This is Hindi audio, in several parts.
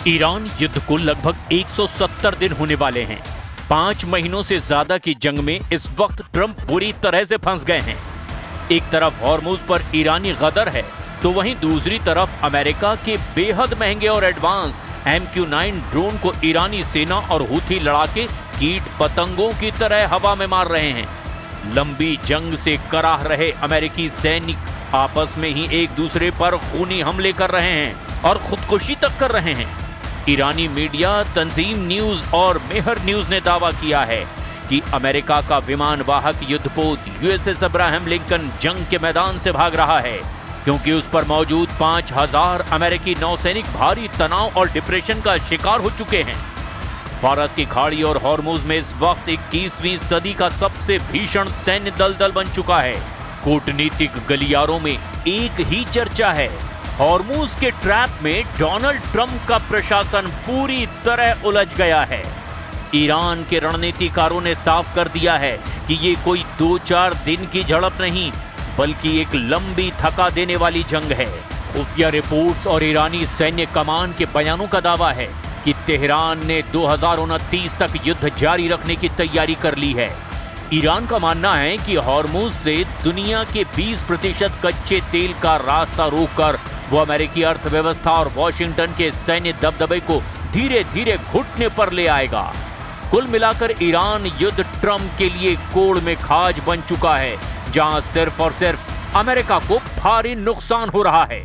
ईरान युद्ध को लगभग 170 दिन होने वाले हैं। 5 महीनों से ज्यादा की जंग में इस वक्त ट्रंप बुरी तरह से फंस गए हैं। एक तरफ हॉर्मुज पर ईरानी गदर है, तो वहीं दूसरी तरफ अमेरिका के बेहद महंगे और एडवांस MQ-9 ड्रोन को ईरानी सेना और हूथी लड़ाके कीट पतंगों की तरह हवा में मार रहे हैं। लंबी जंग से कराह रहे अमेरिकी सैनिक आपस में ही एक दूसरे पर खूनी हमले कर रहे हैं और खुदकुशी तक कर रहे हैं। ईरानी मीडिया तंजीम न्यूज और मेहर न्यूज ने दावा किया है कि अमेरिका का विमान वाहक युद्धपोत USS अब्राहम लिंकन जंग के मैदान से भाग रहा है, क्योंकि उस पर मौजूद 5000 अमेरिकी नौसैनिक भारी तनाव और डिप्रेशन का शिकार हो चुके हैं। फारस की खाड़ी और हॉर्मुज में इस वक्त 21वीं सदी का सबसे भीषण सैन्य दलदल बन चुका है। कूटनीतिक गलियारों में एक ही चर्चा है, हॉर्मुज के ट्रैप में डोनाल्ड ट्रंप का प्रशासन पूरी तरह उलझ गया है। ईरान के रणनीतिकारों ने साफ कर दिया है कि ये कोई 2-4 दिन की झड़प नहीं, बल्कि एक लंबी थका देने वाली जंग है। खुफिया रिपोर्ट्स और ईरानी सैन्य कमान के बयानों का दावा है कि तेहरान ने 2029 तक युद्ध जारी रखने की तैयारी कर ली है। ईरान का मानना है कि हॉर्मुज से दुनिया के 20% कच्चे तेल का रास्ता रोककर वो अमेरिकी अर्थव्यवस्था और वॉशिंगटन के सैन्य दबदबे को धीरे धीरे घुटने पर ले आएगा। कुल मिलाकर ईरान युद्ध ट्रंप के लिए कोड़ में खाज बन चुका है, जहां सिर्फ और सिर्फ अमेरिका को भारी नुकसान हो रहा है।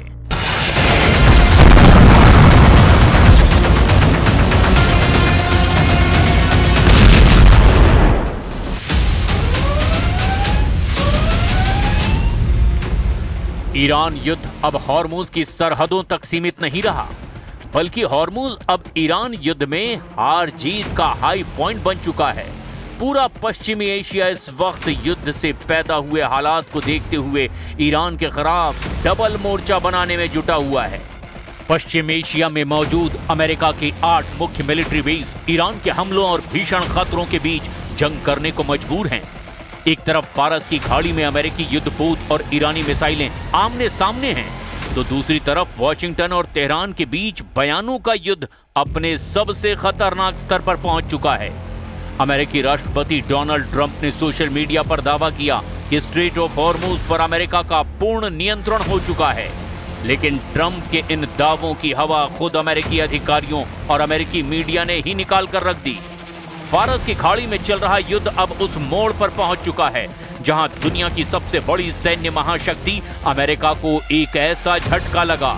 ईरान युद्ध अब हॉर्मुज की सरहदों तक सीमित नहीं रहा, बल्कि हॉर्मुज अब ईरान युद्ध में हार जीत का हाई पॉइंट बन चुका है। पूरा पश्चिमी एशिया इस वक्त युद्ध से पैदा हुए हालात को देखते हुए ईरान के खिलाफ डबल मोर्चा बनाने में जुटा हुआ है। पश्चिम एशिया में मौजूद अमेरिका की 8 मुख्य मिलिट्री बेस ईरान के हमलों और भीषण खतरों के बीच जंग करने को मजबूर हैं। एक तरफ फारस की खाड़ी में अमेरिकी युद्धपोत और ईरानी मिसाइलें आमने सामने हैं, तो दूसरी तरफ वॉशिंगटन और तेहरान के बीच बयानों का युद्ध अपने सबसे खतरनाक स्तर पर पहुंच चुका है। अमेरिकी राष्ट्रपति डोनाल्ड ट्रंप ने सोशल मीडिया पर दावा किया कि स्ट्रेट ऑफ हॉर्मुज पर अमेरिका का पूर्ण नियंत्रण हो चुका है, लेकिन ट्रंप के इन दावों की हवा खुद अमेरिकी अधिकारियों और अमेरिकी मीडिया ने ही निकाल कर रख दी। फारस की खाड़ी में चल रहा युद्ध अब उस मोड़ पर पहुंच चुका है जहां दुनिया की सबसे बड़ी सैन्य महाशक्ति अमेरिका को एक ऐसा झटका लगा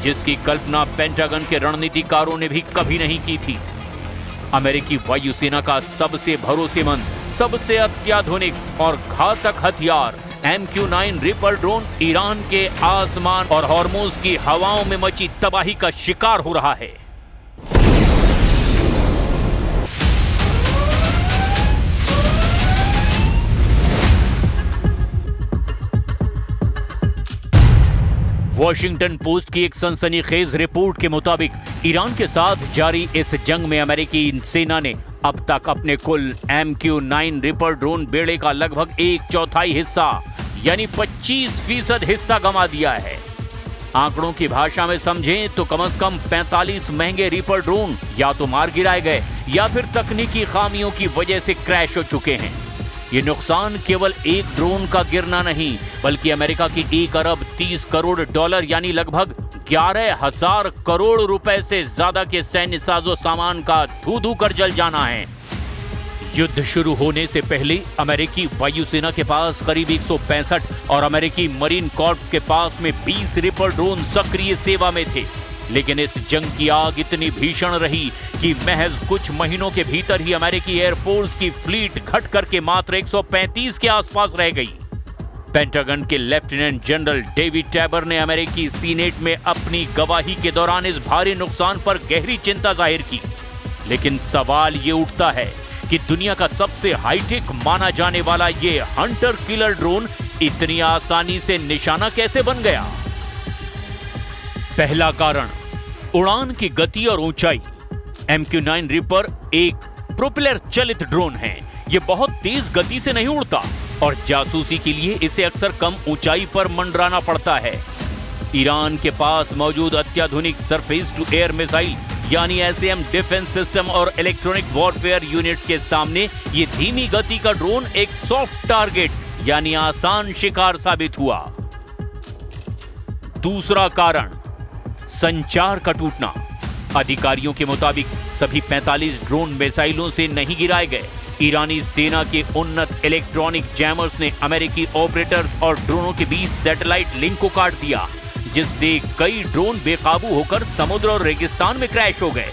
जिसकी कल्पना पेंटागन के रणनीतिकारों ने भी कभी नहीं की थी। अमेरिकी वायुसेना का सबसे भरोसेमंद, सबसे अत्याधुनिक और घातक हथियार MQ-9 रिपर ड्रोन ईरान के आसमान और हॉर्मुज की हवाओं में मची तबाही का शिकार हो रहा है। वॉशिंगटन पोस्ट की एक सनसनीखेज रिपोर्ट के मुताबिक ईरान के साथ जारी इस जंग में अमेरिकी सेना ने अब तक अपने कुल MQ-9 रिपर ड्रोन बेड़े का लगभग 1/4 हिस्सा यानी 25% हिस्सा गंवा दिया है। आंकड़ों की भाषा में समझें तो कम से कम 45 महंगे रिपर ड्रोन या तो मार गिराए गए या फिर तकनीकी खामियों की वजह से क्रैश हो चुके हैं। ये नुकसान केवल एक ड्रोन का गिरना नहीं, बल्कि अमेरिका की 1 अरब 30 करोड़ डॉलर यानी लगभग 11,000 करोड़ रुपए से ज्यादा के सैन्य साजो सामान का धू-धू कर जल जाना है। युद्ध शुरू होने से पहले अमेरिकी वायुसेना के पास करीब 165 और अमेरिकी मरीन कॉर्प्स के पास में 20 रिपर ड्रोन सक्रिय सेवा में थे, लेकिन इस जंग की आग इतनी भीषण रही कि महज कुछ महीनों के भीतर ही अमेरिकी एयरफोर्स की फ्लीट घट करके मात्र 135 के आसपास रह गई। पेंटागन के लेफ्टिनेंट जनरल डेविड टैबर ने अमेरिकी सीनेट में अपनी गवाही के दौरान इस भारी नुकसान पर गहरी चिंता जाहिर की, लेकिन सवाल ये उठता है कि दुनिया का सबसे हाईटेक माना जाने वाला ये हंटर किलर ड्रोन इतनी आसानी से निशाना कैसे बन गया? पहला कारण, उड़ान की गति और ऊंचाई। MQ-9 रिपर एक प्रोपेलर चलित ड्रोन है। ये बहुत तेज गति से नहीं उड़ता और जासूसी के लिए इसे अक्सर कम ऊंचाई पर मंडराना पड़ता है। ईरान के पास मौजूद अत्याधुनिक सरफेस टू एयर मिसाइल यानी एसएएम डिफेंस सिस्टम और इलेक्ट्रॉनिक वॉरफेयर यूनिट्स के सामने ये धीमी गति का ड्रोन एक सॉफ्ट टारगेट यानी आसान शिकार साबित हुआ। दूसरा कारण, संचार का टूटना। अधिकारियों के मुताबिक सभी 45 ड्रोन मिसाइलों से नहीं गिराए गए। ईरानी सेना के उन्नत इलेक्ट्रॉनिक जैमर्स ने अमेरिकी ऑपरेटर्स और ड्रोनों के बीच सैटेलाइट लिंक को काट दिया, जिससे कई ड्रोन बेकाबू होकर समुद्र और रेगिस्तान में क्रैश हो गए।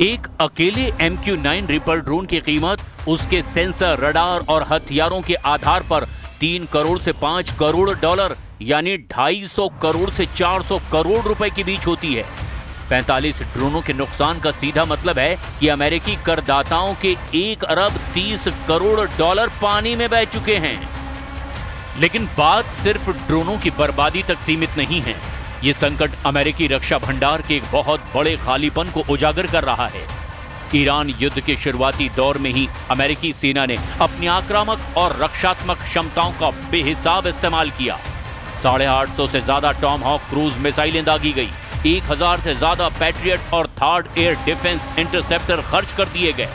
एक अकेले MQ-9 रिपर ड्रोन की कीमत उसके सेंसर, रडार और हथियारों के आधार पर 3 करोड़ से 5 करोड़ डॉलर यानी 250 करोड़ से 400 करोड़ रुपए के बीच होती है। 45 ड्रोनों के नुकसान का सीधा मतलब है कि अमेरिकी करदाताओं के 1 अरब 30 करोड़ डॉलर पानी में बह चुके हैं। लेकिन बात सिर्फ ड्रोनों की बर्बादी तक सीमित नहीं है। ये संकट अमेरिकी रक्षा भंडार के एक बहुत बड़े खालीपन को उजागर कर रहा है। ईरान युद्ध के शुरुआती दौर में ही अमेरिकी सेना ने अपनी आक्रामक और रक्षात्मक क्षमताओं का बेहिसाब इस्तेमाल किया। 850 से ज्यादा टॉमहॉक क्रूज मिसाइलें दागी गई, 1000 से ज्यादा पैट्रियट और थर्ड एयर डिफेंस इंटरसेप्टर खर्च कर दिए गए।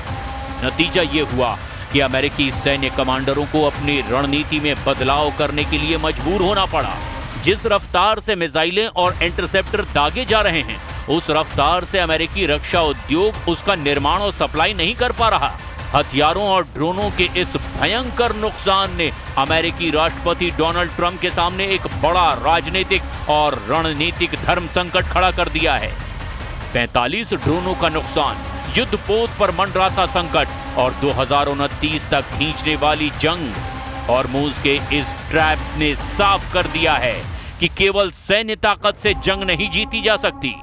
नतीजा ये हुआ कि अमेरिकी सैन्य कमांडरों को अपनी रणनीति में बदलाव करने के लिए मजबूर होना पड़ा। जिस रफ्तार से मिसाइलें और इंटरसेप्टर दागे जा रहे हैं, उस रफ्तार से अमेरिकी रक्षा उद्योग उसका निर्माण और सप्लाई नहीं कर पा रहा। हथियारों और ड्रोनों के इस भयंकर नुकसान ने अमेरिकी राष्ट्रपति डोनाल्ड ट्रंप के सामने एक बड़ा राजनीतिक और रणनीतिक धर्म संकट खड़ा कर दिया है। 45 ड्रोनों का नुकसान, युद्धपोत पर मंडराता संकट और 2029 तक खींचने वाली जंग, हॉर्मुज के इस ट्रैप ने साफ कर दिया है कि केवल सैन्य ताकत से जंग नहीं जीती जा सकती।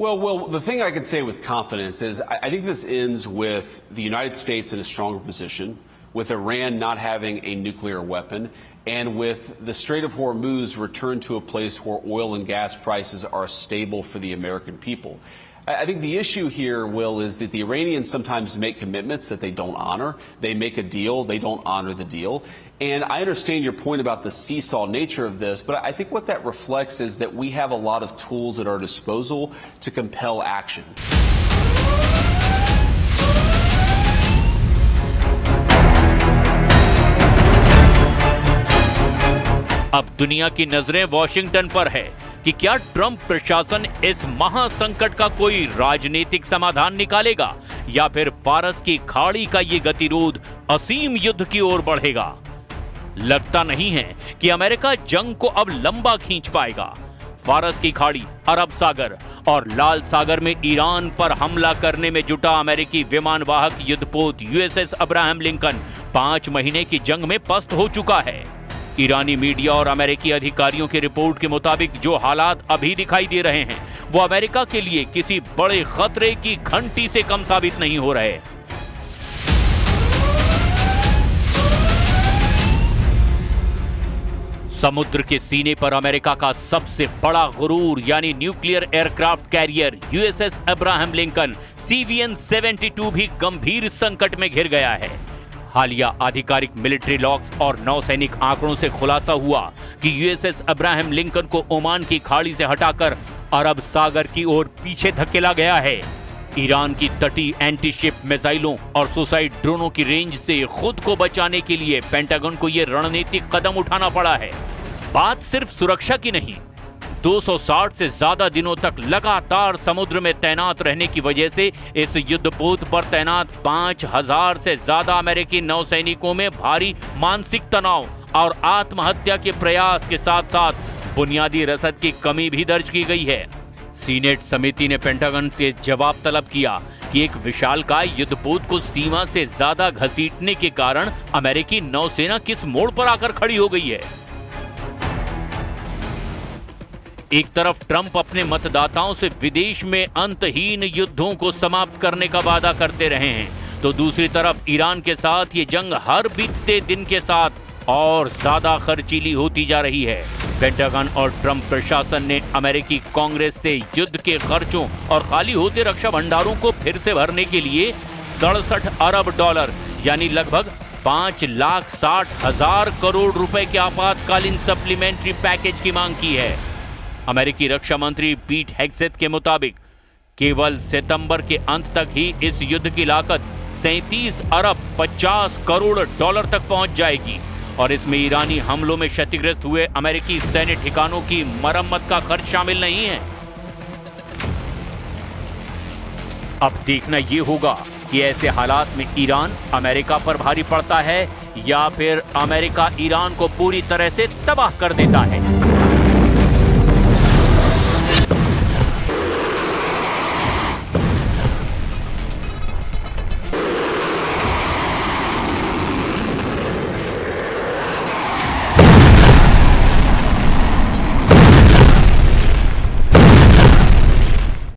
Well, the thing I can say with confidence is I think this ends with the United States in a stronger position, with Iran not having a nuclear weapon, and with the Strait of Hormuz returned to a place where oil and gas prices are stable for the American people. I think the issue here, Will, is that the Iranians sometimes make commitments that they don't honor. They make a deal, they don't honor the deal. And I understand your point about the seesaw nature of this, but I think what that reflects is that we have a lot of tools at our disposal to compel action. अब दुनिया की नजरें वॉशिंगटन पर है कि क्या ट्रंप प्रशासन इस महासंकट का कोई राजनीतिक समाधान निकालेगा या फिर फारस की खाड़ी का ये गतिरोध असीम युद्ध की ओर बढ़ेगा। लगता नहीं है कि अमेरिका जंग को अब लंबा खींच पाएगा। फारस की खाड़ी, अरब सागर और लाल सागर में ईरान पर हमला करने में जुटा अमेरिकी विमानवाहक युद्धपोत USS अब्राहम लिंकन 5 महीने की जंग में पस्त हो चुका है। ईरानी मीडिया और अमेरिकी अधिकारियों की रिपोर्ट के मुताबिक जो हालात अभी दिखाई दे रहे हैं, वो अमेरिका के लिए किसी बड़े खतरे की घंटी से कम साबित नहीं हो रहे। समुद्र के सीने पर अमेरिका का सबसे बड़ा गुरूर यानी nuclear aircraft carrier USS Abraham Lincoln CVN-72 भी गंभीर संकट में घिर गया है। हालिया आधिकारिक मिलिट्री लॉग्स और नौसैनिक आंकड़ों से खुलासा हुआ कि USS अब्राहम लिंकन को ओमान की खाड़ी से हटाकर अरब सागर की ओर पीछे धकेला गया है। ईरान की तटीय एंटी शिप मिसाइलों और सुसाइड ड्रोनों की रेंज से खुद को बचाने के लिए पेंटागन को यह रणनीतिक कदम उठाना पड़ा है। बात सिर्फ सुरक्षा की नहीं, 260 से ज्यादा दिनों तक लगातार समुद्र में तैनात रहने की वजह से इस युद्धपोत पर तैनात 5000 से ज्यादा अमेरिकी नौसैनिकों में भारी मानसिक तनाव और आत्महत्या के प्रयास के साथ साथ बुनियादी रसद की कमी भी दर्ज की गई है। सीनेट समिति ने पेंटागन से जवाब तलब किया कि एक विशालकाय युद्धपोत को सीमा से ज्यादा घसीटने के कारण अमेरिकी नौसेना किस मोड़ पर आकर खड़ी हो गई है। एक तरफ ट्रंप अपने मतदाताओं से विदेश में अंतहीन युद्धों को समाप्त करने का वादा करते रहे हैं, तो दूसरी तरफ ईरान के साथ ये जंग हर बीतते दिन के साथ और ज्यादा खर्चीली होती जा रही है। पेंटागन और ट्रंप प्रशासन ने अमेरिकी कांग्रेस से युद्ध के खर्चों और खाली होते रक्षा भंडारों को फिर से भरने के लिए 67 अरब डॉलर यानी लगभग 5,60,000 करोड़ रुपए के आपातकालीन सप्लीमेंट्री पैकेज की मांग की है। अमेरिकी रक्षा मंत्री पीट हेग्सेथ के मुताबिक केवल सितंबर के अंत तक ही इस युद्ध की लागत 37 अरब 50 करोड़ डॉलर तक पहुंच जाएगी और इसमें ईरानी हमलों में क्षतिग्रस्त हुए अमेरिकी सैन्य ठिकानों की मरम्मत का खर्च शामिल नहीं है। अब देखना यह होगा कि ऐसे हालात में ईरान अमेरिका पर भारी पड़ता है या फिर अमेरिका ईरान को पूरी तरह से तबाह कर देता है।